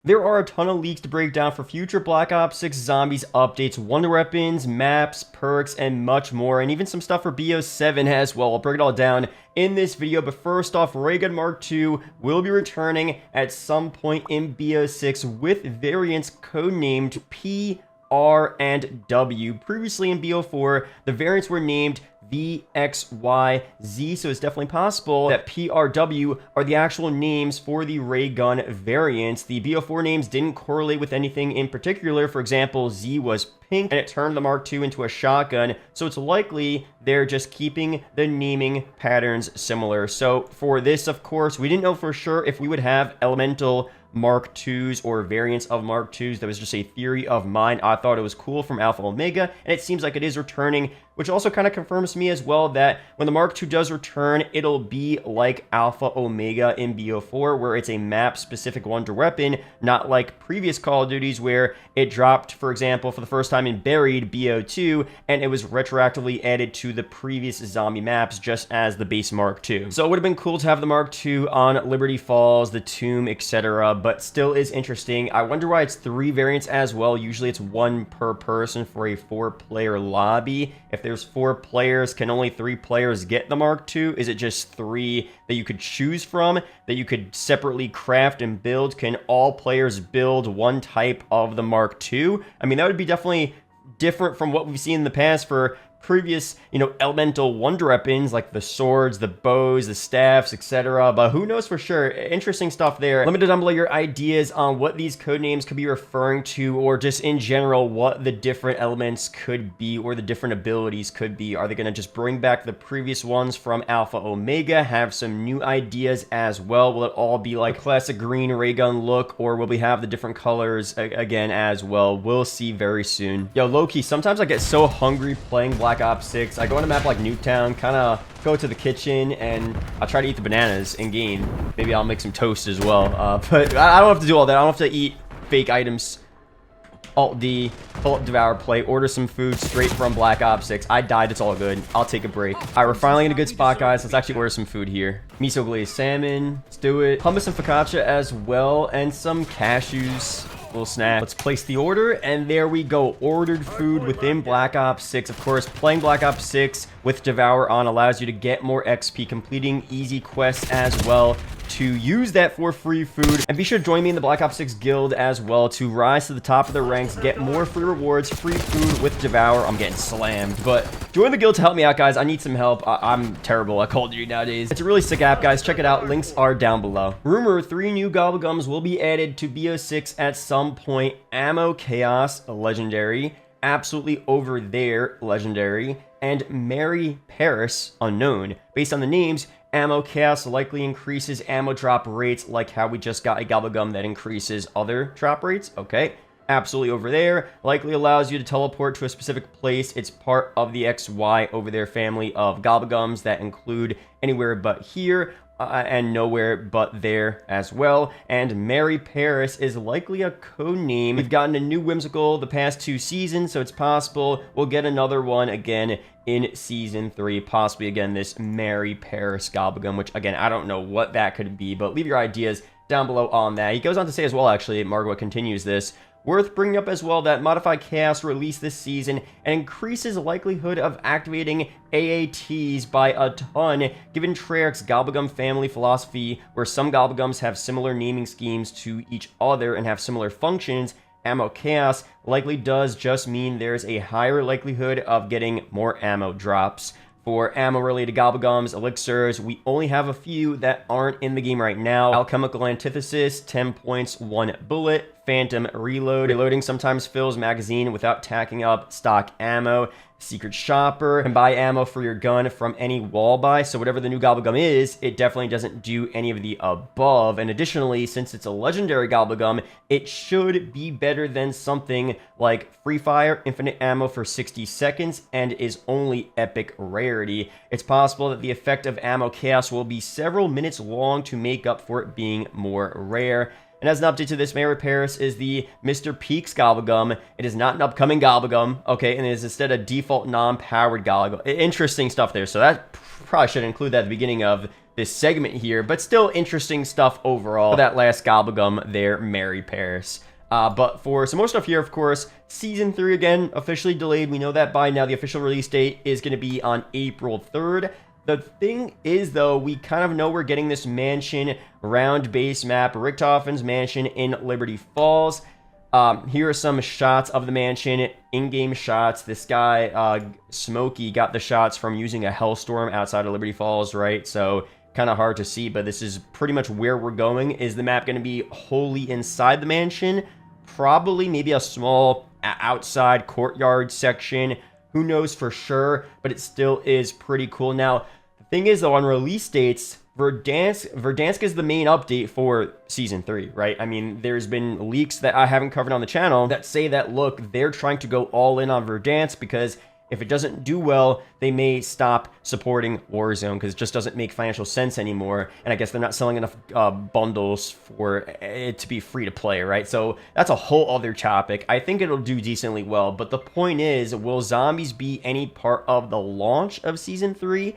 There are a ton of leaks to break down for future Black Ops 6 Zombies updates, wonder weapons, maps, perks, and much more, and even some stuff for BO7 as well. I'll break it all down in this video, but first off, Ray Gun Mark II will be returning at some point in BO6 with variants codenamed P, R, and W. Previously in BO4, the variants were named V, X, Y, Z, so it's definitely possible that PRW are the actual names for the ray gun variants. The BO4 names didn't correlate with anything in particular. For example, Z was pink, and it turned the Mark II into a shotgun, so it's likely they're just keeping the naming patterns similar. So for this, of course, we didn't know for sure if we would have elemental Mark IIs or variants of Mark IIs. That was just a theory of mine. I thought it was cool from Alpha Omega, and it seems like it is returning, which also kind of confirms to me as well that when the Mark II does return, it'll be like Alpha Omega in BO4, where it's a map-specific wonder weapon, not like previous Call of Duties where it dropped, for example, for the first time in Buried BO2, and it was retroactively added to the previous zombie maps just as the base Mark II. So it would have been cool to have the Mark II on Liberty Falls, the Tomb, etc., but still is interesting. I wonder why it's 3 variants as well. Usually it's 1 per person for a 4-player lobby. If there's 4 players, can only 3 players get the Mark II? Is it just 3 that you could choose from, that you could separately craft and build? Can all players build one type of the Mark II? I mean, that would be definitely different from what we've seen in the past for previous, elemental wonder weapons like the swords, the bows, the staffs, etc. But who knows for sure? Interesting stuff there. Let me know down below your ideas on what these code names could be referring to, or just in general what the different elements could be or the different abilities could be. Are they going to just bring back the previous ones from Alpha Omega, have some new ideas as well? Will it all be like a classic green ray gun look, or will we have the different colors again as well? We'll see very soon. Yo, low-key, sometimes I get so hungry playing Black Ops 6. I go on a map like Nuketown, kind of go to the kitchen, and I try to eat the bananas in game. Maybe I'll make some toast as well. But I don't have to do all that. I don't have to eat fake items. Alt-D, pull up Devour Play, order some food straight from Black Ops 6. I died, it's all good. I'll take a break. Alright, we're finally in a good spot, guys. Let's actually order some food here. Miso glazed salmon. Let's do it. Hummus and focaccia as well, and some cashews. Little snack. Let's place the order, and there we go. Ordered food within Black Ops 6. Of course, playing Black Ops 6 with Devour on allows you to get more XP, completing easy quests as well, to use that for free food. And be sure to join me in the Black Ops 6 guild as well to rise to the top of the ranks, get more free rewards, free food with Devour. I'm getting slammed, but join the guild to help me out, guys. I need some help. I'm terrible at Call of Duty nowadays. It's a really sick app, guys. Check it out. Links are down below. Rumor, 3 new Gobblegums will be added to BO6 at some point. Ammo Chaos, legendary. Absolutely Over There, legendary. And Mary Paris, unknown. Based on the names, Ammo Chaos likely increases ammo drop rates, like how we just got a Gobblegum that increases other drop rates. Okay. Absolutely Over There likely allows you to teleport to a specific place. It's part of the XY Over There family of Gobblegums that include anywhere but here. And nowhere but there as well. And Mary Paris is likely a code name. We've gotten a new whimsical the past 2 seasons, so it's possible we'll get another one again in season 3. Possibly again this Mary Paris Gobblegum, which again I don't know what that could be, but leave your ideas down below on that. He goes on to say as well, actually, Margot continues this. Worth bringing up as well that Modified Chaos released this season and increases the likelihood of activating AATs by a ton, given Treyarch's Gobblegum family philosophy, where some Gobblegums have similar naming schemes to each other and have similar functions. Ammo Chaos likely does just mean there's a higher likelihood of getting more ammo drops. For ammo-related Gobblegums, elixirs, we only have a few that aren't in the game right now. Alchemical Antithesis, 10 points, 1 bullet. Phantom Reload. Reloading sometimes fills magazine without tacking up stock ammo. Secret Shopper can buy ammo for your gun from any wall buy. So whatever the new Gobblegum is, it definitely doesn't do any of the above. And additionally, since it's a legendary Gobblegum, it should be better than something like Free Fire, infinite ammo for 60 seconds, and is only epic rarity. It's possible that the effect of Ammo Chaos will be several minutes long to make up for it being more rare. And as an update to this, Mary Paris is the Mr. Peaks Gobblegum. It is not an upcoming Gobblegum, okay, and it is instead a default non-powered Gobblegum. Interesting stuff there, so that probably should include that at the beginning of this segment here, but still interesting stuff overall. For that last Gobblegum there, Mary Paris. But for some more stuff here, of course, Season 3 again, officially delayed. We know that by now. The official release date is going to be on April 3rd. The thing is, though, we kind of know we're getting this mansion round base map, Richtofen's mansion in Liberty Falls. Here are some shots of the mansion, in-game shots. This guy, Smokey, got the shots from using a Hellstorm outside of Liberty Falls, right? So kind of hard to see, but this is pretty much where we're going. Is the map going to be wholly inside the mansion? Probably, maybe a small outside courtyard section. Who knows for sure, but it still is pretty cool. Now, the thing is, though, on release dates, Verdansk is the main update for Season 3, right? I mean, there's been leaks that I haven't covered on the channel that say that, look, they're trying to go all in on Verdansk because if it doesn't do well, they may stop supporting Warzone because it just doesn't make financial sense anymore. And I guess they're not selling enough bundles for it to be free to play, right? So that's a whole other topic. I think it'll do decently well. But the point is, will zombies be any part of the launch of Season 3?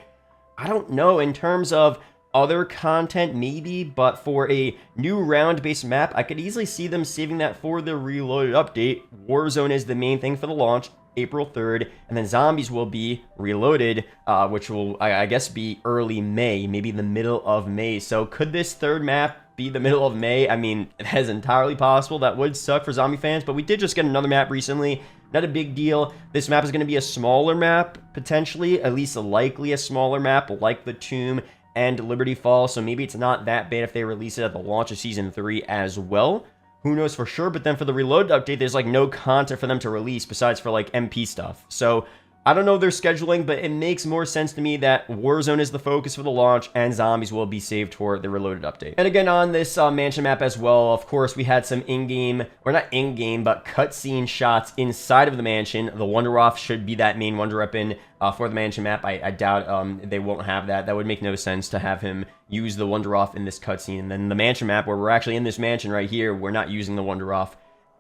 I don't know. In terms of other content, maybe, but for a new round-based map, I could easily see them saving that for the Reloaded update. Warzone is the main thing for the launch, April 3rd, and then Zombies will be Reloaded, which will, I guess, be early May, maybe the middle of May. So could this third map be the middle of May? I mean, that is entirely possible. That would suck for zombie fans, but we did just get another map recently. Not a big deal. This map is going to be a smaller map, potentially, at least likely a smaller map, like the Tomb and Liberty Falls, so maybe it's not that bad if they release it at the launch of Season 3 as well. Who knows for sure, but then for the Reloaded update, there's like no content for them to release besides for like MP stuff. So I don't know their scheduling, but it makes more sense to me that Warzone is the focus for the launch and Zombies will be saved for the Reloaded update. And again, on this mansion map as well, of course, we had some in-game, or not in-game, but cutscene shots inside of the mansion. The Wunderwaffe should be that main Wonder Weapon for the mansion map. I doubt they won't have that. That would make no sense to have him use the Wunderwaffe in this cutscene. And then the mansion map, where we're actually in this mansion right here, we're not using the Wunderwaffe.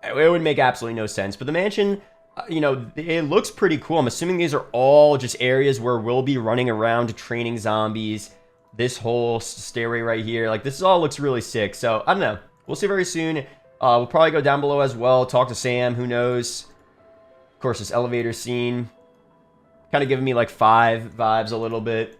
It would make absolutely no sense. But the mansion, you know, it looks pretty cool. I'm assuming these are all just areas where we'll be running around training zombies. This whole stairway right here, like, this all looks really sick. So, I don't know. We'll see very soon. We'll probably go down below as well, talk to Sam, who knows. Of course, this elevator scene, kind of giving me, like, 5 vibes a little bit.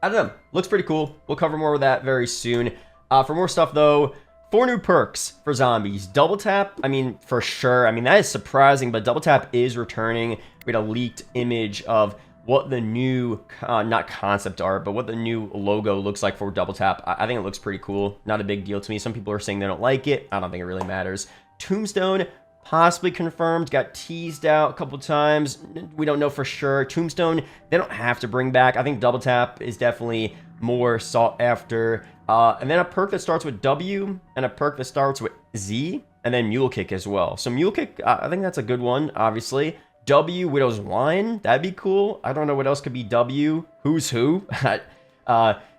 I don't know. Looks pretty cool. We'll cover more of that very soon. For more stuff, though, 4 new perks for zombies. Double tap, I mean, for sure. I mean, that is surprising, but double tap is returning. We had a leaked image of what the new, not concept art, but what the new logo looks like for double tap. I think it looks pretty cool. Not a big deal to me. Some people are saying they don't like it. I don't think it really matters. Tombstone, possibly confirmed. Got teased out a couple times. We don't know for sure. Tombstone, they don't have to bring back. I think double tap is definitely more sought after. And then a perk that starts with W, and a perk that starts with Z, and then Mule Kick as well. So Mule Kick, I think that's a good one, obviously. W, Widow's Wine, that'd be cool. I don't know what else could be W. Who's Who?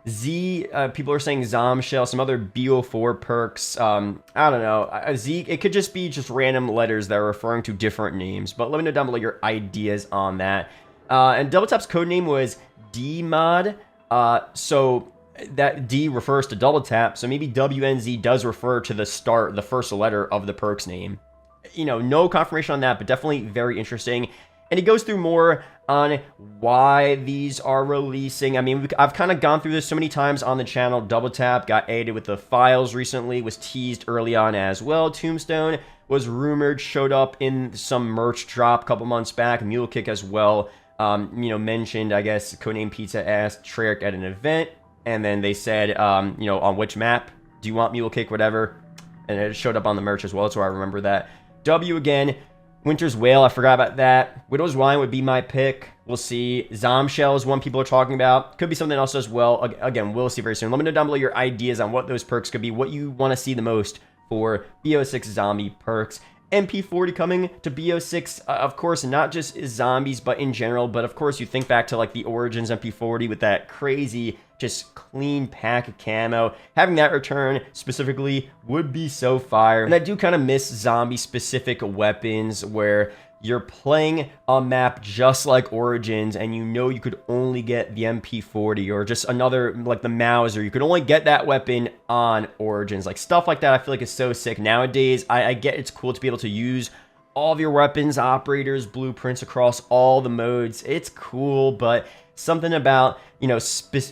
Z, people are saying Zomshell, some other BO4 perks. I don't know. Z, it could just be just random letters that are referring to different names. But let me know down below your ideas on that. And Double Tap's codename was DMod. So that D refers to double tap, so maybe WNZ does refer to the start, the first letter of the perk's name. You know, no confirmation on that, but definitely very interesting. And he goes through more on why these are releasing. I mean, I've kind of gone through this so many times on the channel. Double tap got added with the files recently, was teased early on as well. Tombstone was rumored, showed up in some merch drop a couple months back. Mule Kick as well. You know, mentioned, I guess, Codename Pizza asked Treyarch at an event. And then they said, you know, on which map do you want Mule Kick, whatever. And it showed up on the merch as well, so I remember that. W again, Winter's Whale, I forgot about that. Widow's Wine would be my pick. We'll see. Zomshell is one people are talking about. Could be something else as well. Again, we'll see very soon. Let me know down below your ideas on what those perks could be, what you want to see the most for BO6 zombie perks. MP40 coming to BO6, of course, not just zombies, but in general. But of course, you think back to like the Origins MP40 with that crazy, just clean pack of camo. Having that return specifically would be so fire. And I do kind of miss zombie-specific weapons where you're playing a map just like Origins, and you know you could only get the MP40 or just another, like the Mauser. You could only get that weapon on Origins. Like, stuff like that I feel like is so sick. Nowadays, I get it's cool to be able to use all of your weapons, operators, blueprints across all the modes. It's cool, but something about, you know,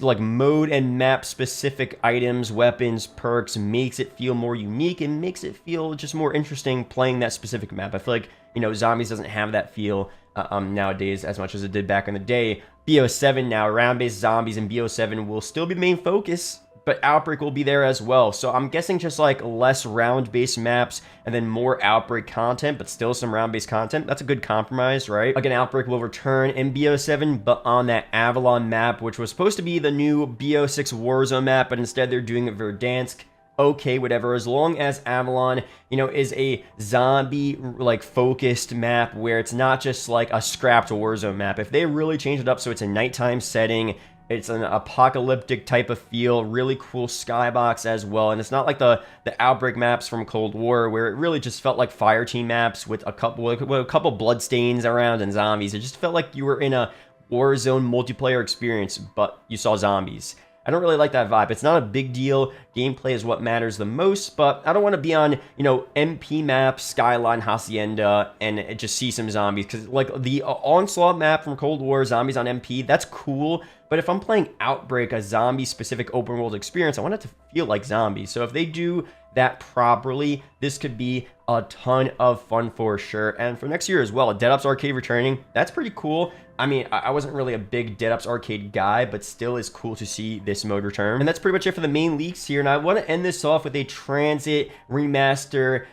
like mode and map specific items, weapons, perks makes it feel more unique and makes it feel just more interesting playing that specific map. I feel like, you know, Zombies doesn't have that feel nowadays as much as it did back in the day. BO7 now, round-based zombies, and BO7 will still be the main focus, but Outbreak will be there as well. So I'm guessing just like less round-based maps and then more Outbreak content, but still some round-based content. That's a good compromise, right? Again, Outbreak will return in BO7, but on that Avalon map, which was supposed to be the new BO6 Warzone map, but instead they're doing it Verdansk. Okay, whatever, as long as Avalon, you know, is a zombie like focused map where it's not just like a scrapped Warzone map. If they really change it up so it's a nighttime setting, it's an apocalyptic type of feel, really cool skybox as well, and it's not like the Outbreak maps from Cold War where it really just felt like Fireteam maps with a couple bloodstains around and zombies. It just felt like you were in a Warzone multiplayer experience, but you saw zombies. I don't really like that vibe. It's not a big deal. Gameplay is what matters the most, but I don't want to be on, you know, MP map, Skyline, Hacienda, and just see some zombies. Because, like, the Onslaught map from Cold War, zombies on MP, that's cool. But if I'm playing Outbreak, a zombie-specific open-world experience, I want it to feel like zombies. So if they do that properly, this could be a ton of fun for sure. And for next year as well, Dead Ops Arcade returning, that's pretty cool. I mean, I wasn't really a big Dead Ops Arcade guy, but still is cool to see this mode return. And that's pretty much it for the main leaks here. And I want to end this off with a Transit remaster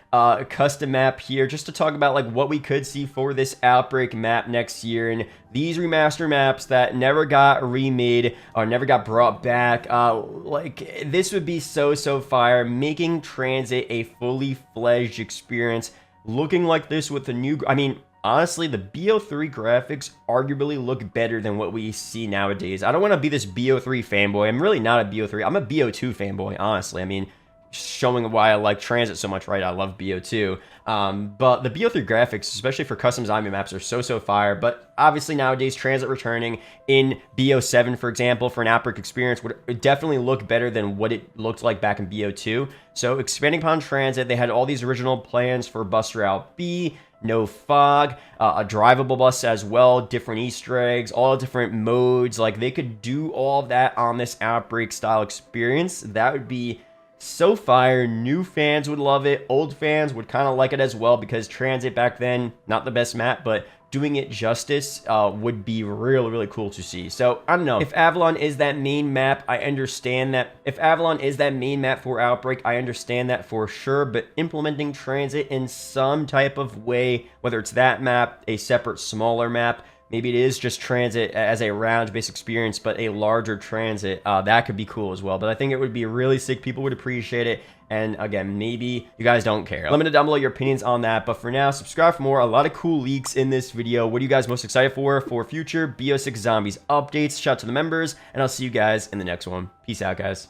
custom map here, just to talk about like what we could see for this Outbreak map next year. And these remaster maps that never got remade or never got brought back, like this would be so fire, making Transit a fully fledged experience, looking like this with the new, I mean, honestly, the BO3 graphics arguably look better than what we see nowadays. I don't want to be this BO3 fanboy. I'm really not a BO3. I'm a BO2 fanboy, honestly. I mean, showing why I like Transit so much, right? I love BO2. But the BO3 graphics, especially for custom zombie maps, are so fire. But obviously nowadays, Transit returning in BO7, for example, for an Outbreak experience would definitely look better than what it looked like back in BO2. So expanding upon Transit, they had all these original plans for Bus Route B, no fog, a drivable bus as well, different Easter eggs, all different modes. Like, they could do all of that on this Outbreak style experience. That would be so fire. New fans would love it. Old fans would kind of like it as well, because Transit back then, not the best map, but doing it justice would be really cool to see. So I don't know, if Avalon is that main map, I understand that. If Avalon is that main map for Outbreak, I understand that for sure. But implementing Transit in some type of way, whether it's that map, a separate smaller map, maybe it is just Transit as a round-based experience, but a larger Transit, that could be cool as well. But I think it would be really sick. People would appreciate it. And again, maybe you guys don't care. Let me know down below your opinions on that. But for now, subscribe for more. A lot of cool leaks in this video. What are you guys most excited for future BO6 Zombies updates? Shout out to the members, and I'll see you guys in the next one. Peace out, guys.